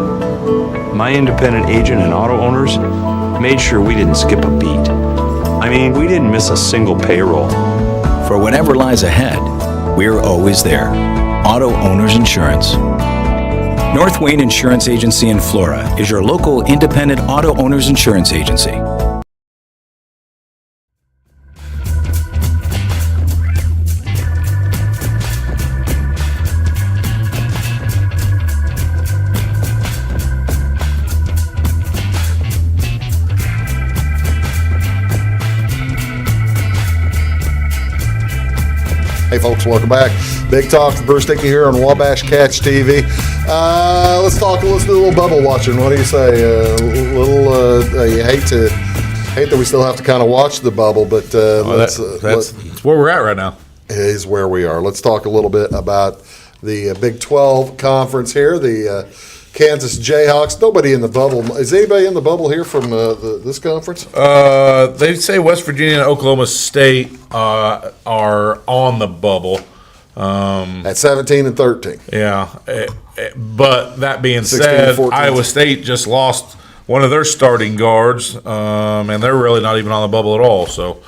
My independent agent and auto owners made sure we didn't skip a beat. I mean, we didn't miss a single payroll. For whatever lies ahead, we're always there. Auto Owners Insurance. North Wayne Insurance Agency in Flora is your local independent auto owners insurance agency. Hey folks, welcome back. Big Talk with Bruce Dickey here on Wabash Catch TV. Let's do a little bubble watching. What do you say? You hate that we still have to kind of watch the bubble, but that's where we're at right now. It is where we are. Let's talk a little bit about the Big 12 conference here. The Kansas Jayhawks. Nobody in the bubble. Is anybody in the bubble here from this conference? They say West Virginia and Oklahoma State are on the bubble. At 17 and 13. Yeah. But that being said, 14. Iowa State just lost one of their starting guards, and they're really not even on the bubble at all. So,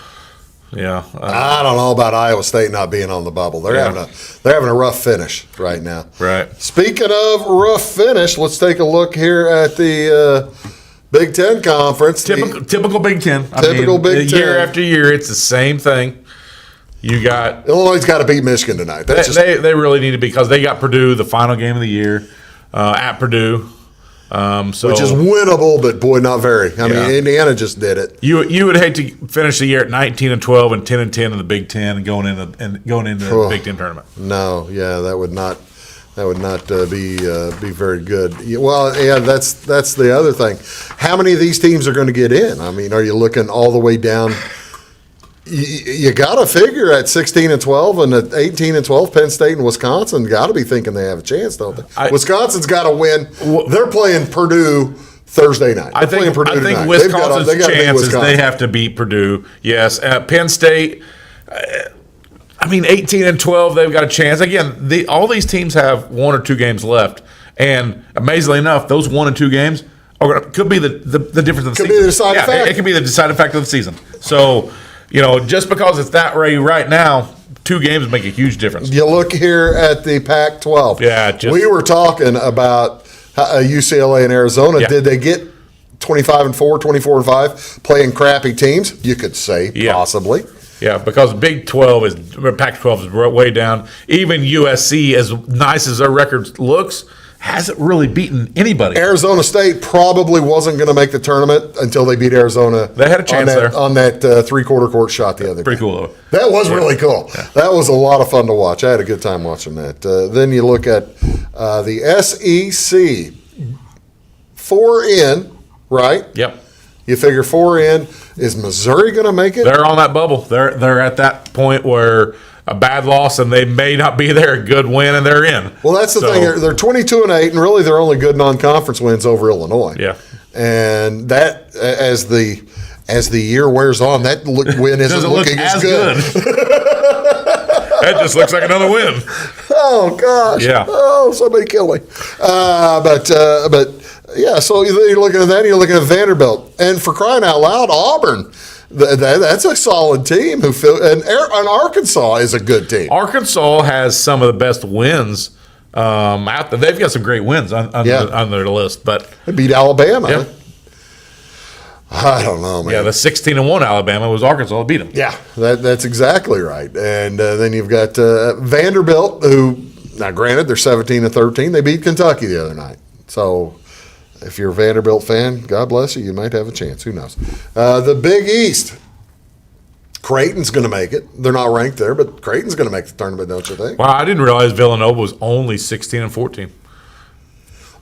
yeah. I don't know about Iowa State not being on the bubble. They're having a rough finish right now. Right. Speaking of rough finish, let's take a look here at the Big Ten Conference. Typical Big Ten. Big Ten. Year after year, it's the same thing. You got Illinois got to beat Michigan tonight. They really need to, because they got Purdue the final game of the year at Purdue. Which is winnable, but boy, not very. I mean, Indiana just did it. You would hate to finish the year at 19-12 and 10-10 in the Big Ten and going into the Big Ten tournament. No, yeah, that would not be very good. Well, yeah, that's the other thing. How many of these teams are going to get in? I mean, are you looking all the way down? You got to figure at 16-12 and at 18-12, Penn State and Wisconsin got to be thinking they have a chance, don't they? Wisconsin's got to win. They're playing Purdue Thursday night. I think Wisconsin's chance is they have to beat Purdue. Yes, Penn State. 18-12, they've got a chance. Again, all these teams have one or two games left, and amazingly enough, those 1 and 2 games could be the difference of the season. Could be the deciding factor. It could be the deciding factor of the season. So, just because it's that way right now, 2 games make a huge difference. You look here at the Pac-12. Yeah, we were talking about UCLA and Arizona. Yeah. Did they get 25-4, 24-5, playing crappy teams? You could say possibly. Yeah, because Pac-12 is way down. Even USC, as nice as their record looks, hasn't really beaten anybody. Arizona State probably wasn't going to make the tournament until they beat Arizona. They had a chance on that three-quarter court shot the other day. Pretty cool, though. That was really cool. Yeah. That was a lot of fun to watch. I had a good time watching that. Then you look at the SEC. 4 in, right? Yep. You figure 4 in. Is Missouri going to make it? They're on that bubble. They're at that point where a bad loss and they may not be there, a good win, and they're in. Well, that's the thing. They're 22-8, and really they're only good non-conference wins over Illinois. Yeah. And that, as the year wears on, that win isn't looking as good. That just looks like another win. Oh gosh. Yeah. Oh, somebody kill me. But Yeah, so you're looking at that, and you're looking at Vanderbilt. And for crying out loud, Auburn. That's a solid team. And Arkansas is a good team. Arkansas has some of the best wins out there. They've got some great wins on their list. But they beat Alabama. Yeah. I don't know, man. Yeah, the 16-1 Alabama was Arkansas that beat them. Yeah, that's exactly right. And then you've got Vanderbilt, who, now granted, they're 17-13. They beat Kentucky the other night. So if you're a Vanderbilt fan, God bless you. You might have a chance. Who knows? The Big East. Creighton's going to make it. They're not ranked there, but Creighton's going to make the tournament, don't you think? Wow, I didn't realize Villanova was only 16-14.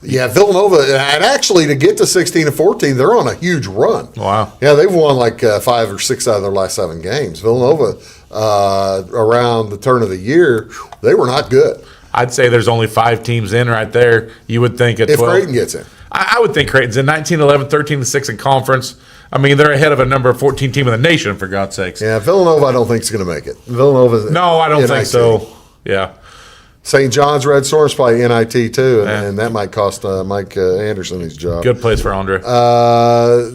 Yeah, Villanova, and actually to get to 16-14, they're on a huge run. Wow. Yeah, they've won like 5 or 6 out of their last 7 games. Villanova, around the turn of the year, they were not good. I'd say there's only 5 teams in right there. You would think at 12. If Creighton gets in. I would think Creighton's in 19-11, 13-6 in conference. I mean, they're ahead of a number 14 team in the nation, for God's sakes. Yeah, Villanova I don't think is going to make it. Villanova. No, I don't think so. Yeah. St. John's Red Storm's probably NIT too, and that might cost Mike Anderson his job. Good place for Andre. Sorry.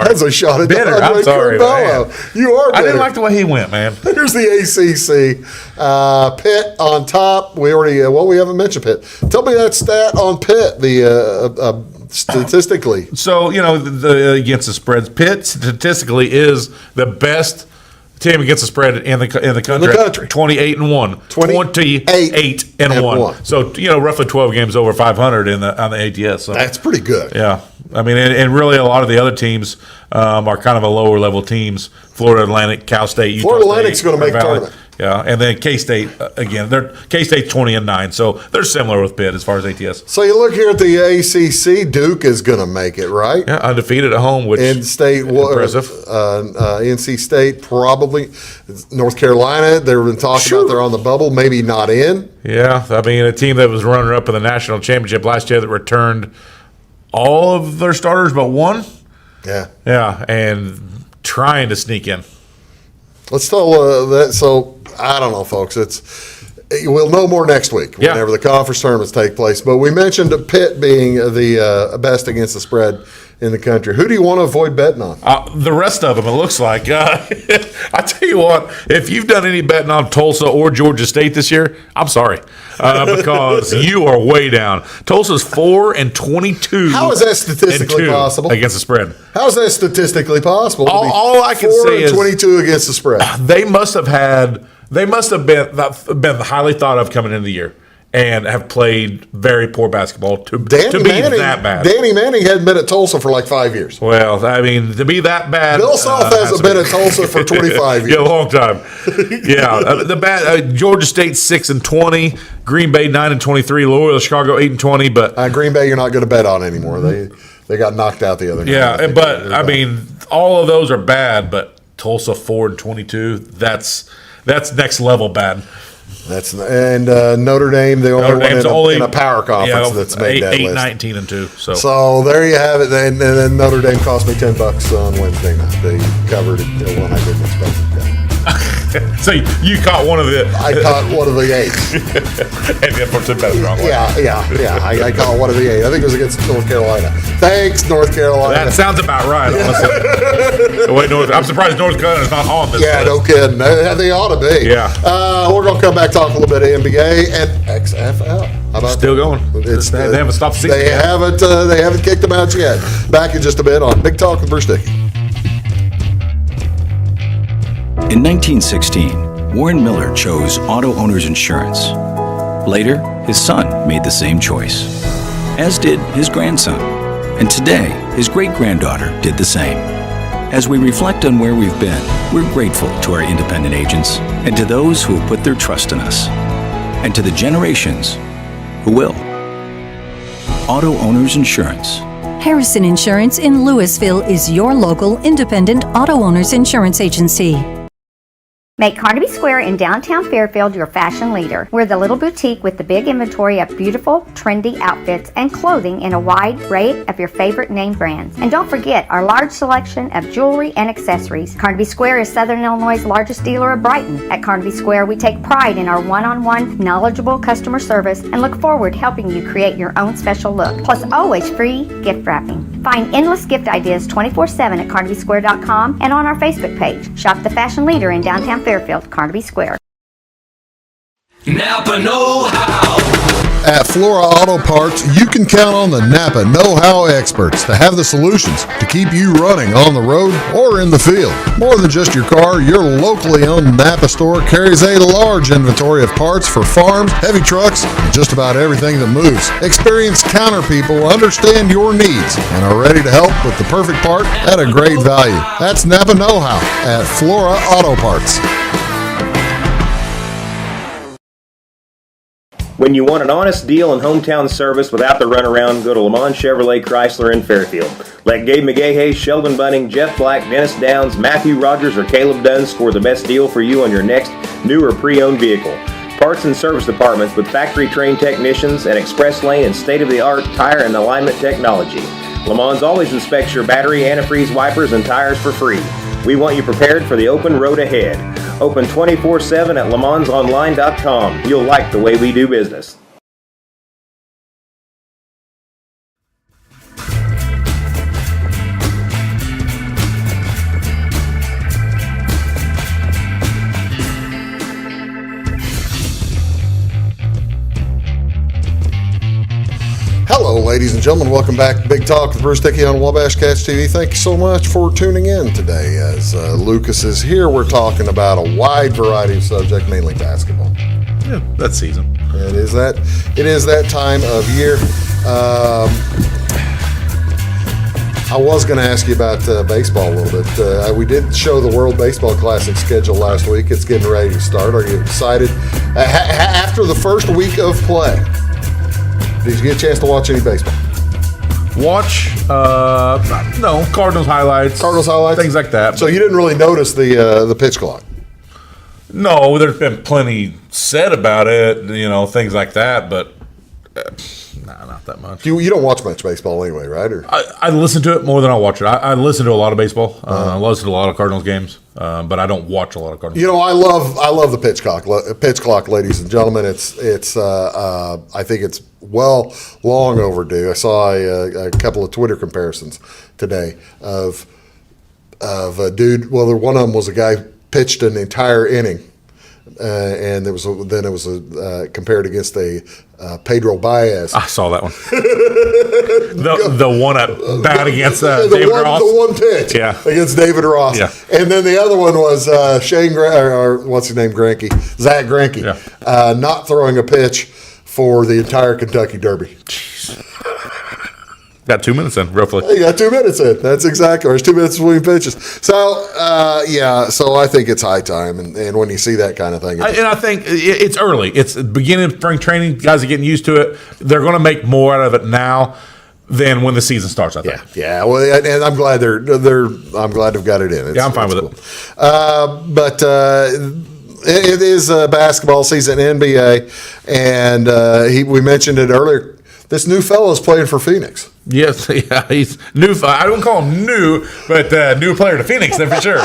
That's a shot at Bitter. I'm sorry, man. You are bitter. I didn't like the way he went, man. Here's the ACC. Pitt on top. We already, we haven't mentioned Pitt. Tell me that stat on Pitt, statistically. So, against the spreads, Pitt statistically is the best team against the spread in the country. 28-1. 28-1. So, roughly 12 games over 500 on the ATS. So that's pretty good. Yeah. I mean, and really a lot of the other teams are kind of a lower level teams. Florida Atlantic, Cal State, Utah Florida State, Atlantic's going to make the tournament. Yeah, and then K-State, again, K-State's 20-9, so they're similar with Pitt as far as ATS. So you look here at the ACC, Duke is going to make it, right? Yeah, undefeated at home, which in-state, impressive. NC State, probably. North Carolina, they've been talking about they're on the bubble, maybe not in. Yeah, I mean, a team that was runner-up in the national championship last year that returned all of their starters but one. Yeah. Yeah, and trying to sneak in. Let's tell that. So I don't know, folks. We'll know more next week whenever the conference tournaments take place. But we mentioned Pitt being the best against the spread in the country. Who do you want to avoid betting on? The rest of them, it looks like. I tell you what, if you've done any betting on Tulsa or Georgia State this year, I'm sorry, because you are way down. Tulsa's 4-22. How is that statistically possible against the spread? How is that statistically possible? All I can say is 4-22 against the spread. They must have been highly thought of coming into the year and have played very poor basketball to be that bad. Danny Manning hadn't been at Tulsa for like 5 years. Well, I mean, to be that bad. Bill Self hasn't been at Tulsa for 25 years. Yeah, a long time. Yeah, the bad Georgia State 6-20, Green Bay 9-23, Loyola Chicago 8-20. But Green Bay, you're not going to bet on anymore. They got knocked out the other night. Yeah, but I mean, all of those are bad. But Tulsa 4-22, that's next level bad. Notre Dame, the only one in a power conference that's made that list. 8-19-2. So there you have it. And then Notre Dame cost me $10 on Wednesday night. They covered it when I didn't expect it to. So you caught one of the. I caught one of the 8. And then for $10 wrong way. Yeah. I caught one of the 8. I think it was against North Carolina. Thanks, North Carolina. That sounds about right, honestly. I'm surprised North Carolina's not on this. Yeah, no kidding. They ought to be. Yeah. We're going to come back, talk a little bit of NBA and XFL. How about Still going. They haven't stopped season. They haven't kicked them out yet. Back in just a bit on Big Talk with Bruce Dickey. In 1916, Warren Miller chose auto owner's insurance. Later, his son made the same choice, as did his grandson. And today, his great-granddaughter did the same. As we reflect on where we've been, we're grateful to our independent agents and to those who have put their trust in us, and to the generations who will. Auto Owners Insurance. Harrison Insurance in Louisville is your local independent auto owners insurance agency. Make Carnaby Square in downtown Fairfield your fashion leader. We're the little boutique with the big inventory of beautiful, trendy outfits and clothing in a wide array of your favorite name brands. And don't forget our large selection of jewelry and accessories. Carnaby Square is Southern Illinois' largest dealer of Brighton. At Carnaby Square, we take pride in our one-on-one, knowledgeable customer service and look forward to helping you create your own special look. Plus, always free gift wrapping. Find endless gift ideas 24/7 at carnabysquare.com and on our Facebook page. Shop the fashion leader in downtown Fairfield, Carnaby Square. Napa know-how. At Flora Auto Parts, you can count on the Napa know-how experts to have the solutions to keep you running on the road or in the field. More than just your car, your locally owned Napa store carries a large inventory of parts for farms, heavy trucks, and just about everything that moves. Experienced counter people understand your needs and are ready to help with the perfect part at a great value. That's Napa know-how at Flora Auto Parts. When you want an honest deal and hometown service without the runaround, go to Lamont Chevrolet Chrysler in Fairfield. Let Gabe McGahey, Sheldon Bunning, Jeff Black, Dennis Downs, Matthew Rogers, or Caleb Dunn score the best deal for you on your next new or pre-owned vehicle. Parts and service departments with factory-trained technicians and express lane and state-of-the-art tire and alignment technology. Lamont always inspects your battery, antifreeze, wipers, and tires for free. We want you prepared for the open road ahead. Open 24/7 at LeMansOnline.com. You'll like the way we do business. Hello, ladies and gentlemen. Welcome back to Big Talk with Bruce Dickey on Wabash Cats TV. Thank you so much for tuning in today. As Lucas is here, we're talking about a wide variety of subjects, mainly basketball. Yeah, that season. It is that time of year. I was going to ask you about baseball a little bit. We did show the World Baseball Classic schedule last week. It's getting ready to start. Are you excited? After the first week of play, did you get a chance to watch any baseball? Watch, no, Cardinals highlights. Things like that. So you didn't really notice the pitch clock? No, there's been plenty said about it, things like that, but not that much. You don't watch much baseball anyway, right? Or? I listen to it more than I watch it. I listen to a lot of baseball. I listen to a lot of Cardinals games, but I don't watch a lot of Cardinals. I love the pitch clock, ladies and gentlemen. It's I think it's long overdue. I saw a couple of Twitter comparisons today of a dude. Well, one of them was a guy pitched an entire inning. And it was compared against a Pedro Baez. I saw that one. the one at bat against David Ross. The one pitch against David Ross. Yeah. And then the other one was Shane or what's his name, Greinke, Zach Greinke, not throwing a pitch for the entire Kentucky Derby. Jeez. Got 2 minutes in, roughly. You got 2 minutes in. That's exactly. There's 2 minutes between pitches. So, so I think it's high time. And when you see that kind of thing. I think it's early. It's the beginning of spring training. Guys are getting used to it. They're going to make more out of it now than when the season starts, I think. Yeah. Well, and I'm glad I'm glad they've got it in. I'm fine with it. But it is basketball season, NBA. And we mentioned it earlier. This new fellow is playing for Phoenix. Yes, he's new. I don't call him new, but new player to Phoenix, then for sure.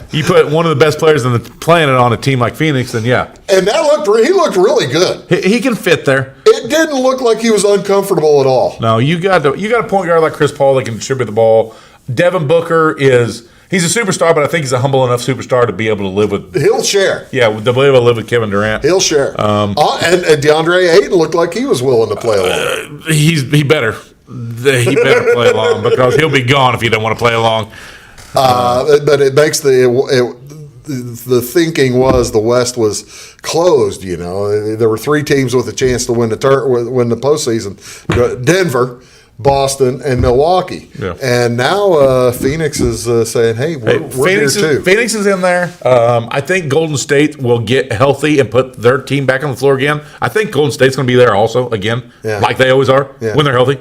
You put one of the best players on the planet on a team like Phoenix, then yeah. And he looked really good. He can fit there. It didn't look like he was uncomfortable at all. No, you got a point guard like Chris Paul that can distribute the ball. Devin Booker he's a superstar, but I think he's a humble enough superstar to be able to live with. He'll share. Yeah, to be able to live with Kevin Durant. He'll share. And DeAndre Ayton looked like he was willing to play along. He better. He better play along because he'll be gone if he don't want to play along. But it makes the thinking was the West was closed. There were 3 teams with a chance to win the postseason: Denver, Boston, and Milwaukee. Yeah. And now Phoenix is saying, hey, we're here too. Phoenix is in there. I think Golden State will get healthy and put their team back on the floor again. I think Golden State's going to be there also again, like they always are when they're healthy.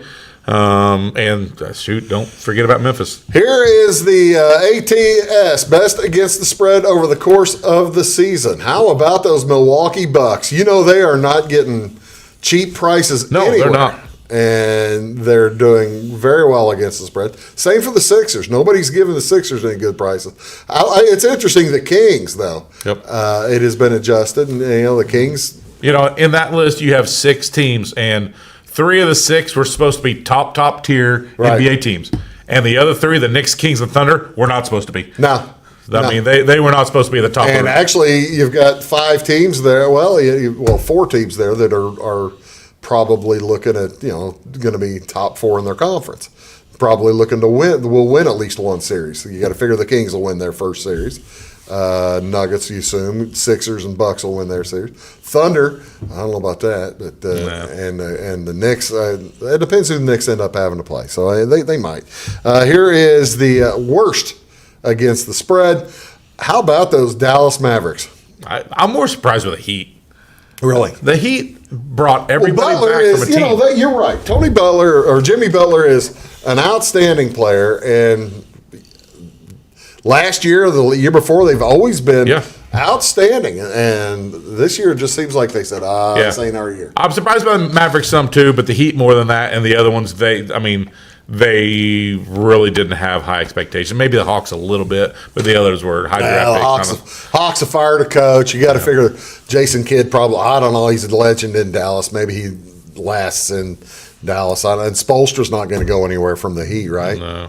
And don't forget about Memphis. Here is the ATS, best against the spread over the course of the season. How about those Milwaukee Bucks? You know they are not getting cheap prices anywhere. They're not. And they're doing very well against the spread. Same for the Sixers. Nobody's giving the Sixers any good prices. It's interesting, the Kings, though. Yep. It has been adjusted, and the Kings. In that list, you have 6 teams, and 3 of the 6 were supposed to be top tier NBA teams. And the other 3, the Knicks, Kings, and Thunder, were not supposed to be. No. I mean, they were not supposed to be the top. And actually, you've got 5 teams there. Well, 4 teams there that are probably looking at, going to be top 4 in their conference. Probably looking to win. Will win at least one series. You got to figure the Kings will win their first series. Nuggets, you assume. Sixers and Bucks will win their series. Thunder, I don't know about that, but and the Knicks. It depends who the Knicks end up having to play. So they might. Here is the worst against the spread. How about those Dallas Mavericks? I'm more surprised with the Heat. Really? The Heat brought everybody Butler back is, from a team. You're right. Tony Butler or Jimmy Butler is an outstanding player, and last year, the year before, they've always been outstanding. And this year, it just seems like they said, this ain't our year. I'm surprised by the Mavericks some too, but the Heat more than that, and the other ones, they really didn't have high expectations. Maybe the Hawks a little bit, but the others were high draft picks. Hawks have fired a coach. You got to figure Jason Kidd probably, I don't know, he's a legend in Dallas. Maybe he lasts in Dallas. And Spoelstra's not going to go anywhere from the Heat, right? No.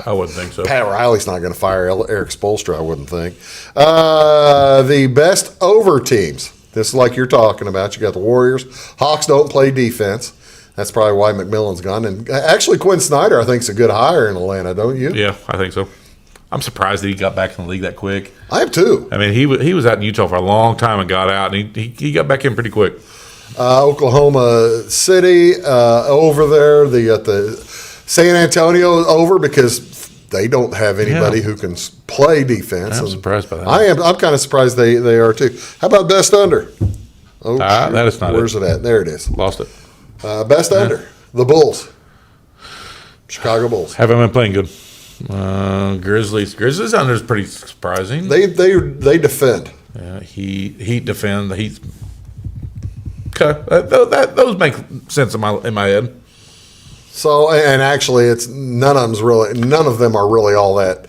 I wouldn't think so. Pat Riley's not going to fire Eric Spoelstra, I wouldn't think. The best over teams. This is like you're talking about. You got the Warriors. Hawks don't play defense. That's probably why McMillan's gone. And actually, Quinn Snyder, I think, is a good hire in Atlanta, don't you? Yeah, I think so. I'm surprised that he got back in the league that quick. I am too. I mean, he was out in Utah for a long time and got out, and he got back in pretty quick. Oklahoma City over there. The San Antonio over because they don't have anybody who can play defense. I'm surprised by that. I'm kind of surprised they are too. How about best under? Oh, that is not it. Where's it at? There it is. Lost it. Best under. The Bulls. Chicago Bulls. Haven't been playing good. Grizzlies under is pretty surprising. They defend. Yeah, Heat defend. The Heat. Okay, those make sense in my head. So, and actually, none of them are really all that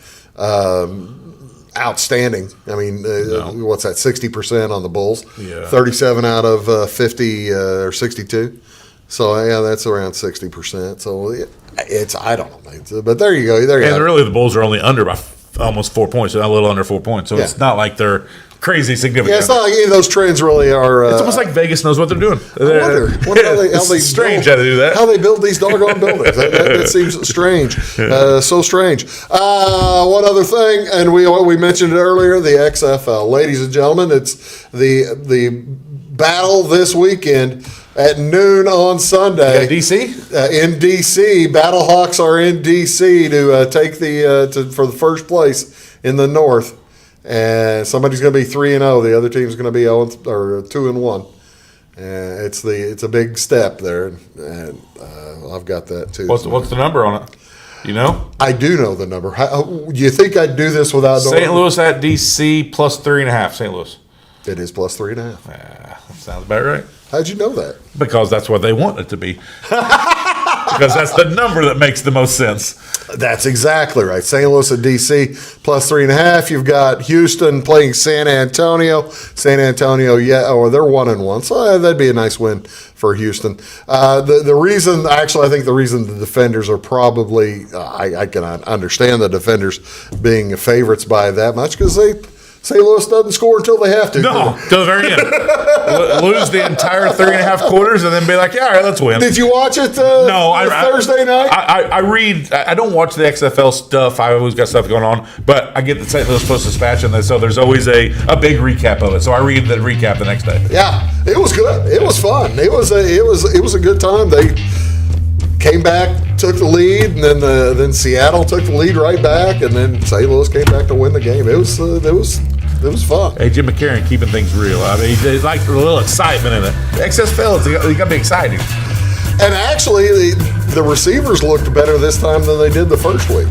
outstanding. I mean, what's that? 60% on the Bulls. Yeah. 37 out of 50 or 62. So that's around 60%. So I don't know, but there you go. And really, the Bulls are only under by almost 4 points, so a little under 4 points. So it's not like they're crazy significant. Yeah, it's not like any of those trends really are. It's almost like Vegas knows what they're doing. I wonder how they strange how to do that. How they build these doggone buildings. That seems strange. So strange. One other thing, and we mentioned it earlier, the XFL. Ladies and gentlemen, it's the battle this weekend at noon on Sunday. DC? In DC. Battlehawks are in DC to take for the first place in the North. And somebody's going to be 3-0. The other team's going to be 2-1. It's a big step there, and I've got that too. What's the number on it? You know? I do know the number. Do you think I'd do this without knowing? St. Louis at DC plus 3.5. St. Louis. It is plus 3.5. That sounds about right. How'd you know that? Because that's what they want it to be. Because that's the number that makes the most sense. That's exactly right. St. Louis at DC plus 3.5. You've got Houston playing San Antonio. San Antonio, they're 1-1, so that'd be a nice win for Houston. The reason, actually, I think the reason the defenders are probably, I can understand the defenders being favorites by that much because St. Louis doesn't score until they have to. No, till the very end. Lose the entire 3.5 quarters and then be like, all right, let's win. Did you watch it Thursday night? I read. I don't watch the XFL stuff. I always got stuff going on. But I get the St. Louis Post-Dispatch, and so there's always a big recap of it. So I read the recap the next day. Yeah, it was good. It was fun. It was a good time. They came back, took the lead, and then Seattle took the lead right back, and then St. Louis came back to win the game. It was fun. Hey, Jim McCarron keeping things real. I mean, there's like a little excitement in it. XFL, it's got to be exciting. And actually, the receivers looked better this time than they did the first week.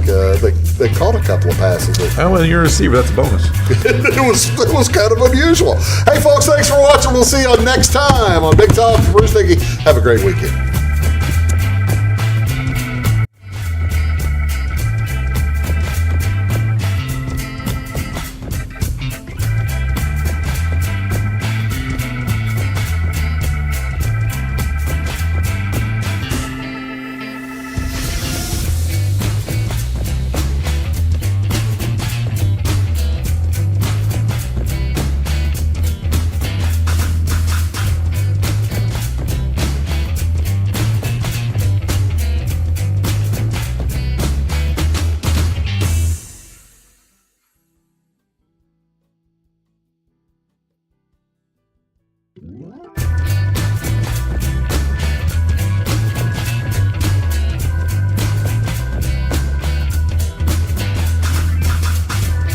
They caught a couple of passes. Oh, well, you're a receiver. That's a bonus. it was kind of unusual. Hey, folks, thanks for watching. We'll see you next time on Big Talk. Bruce Dickey. Have a great weekend.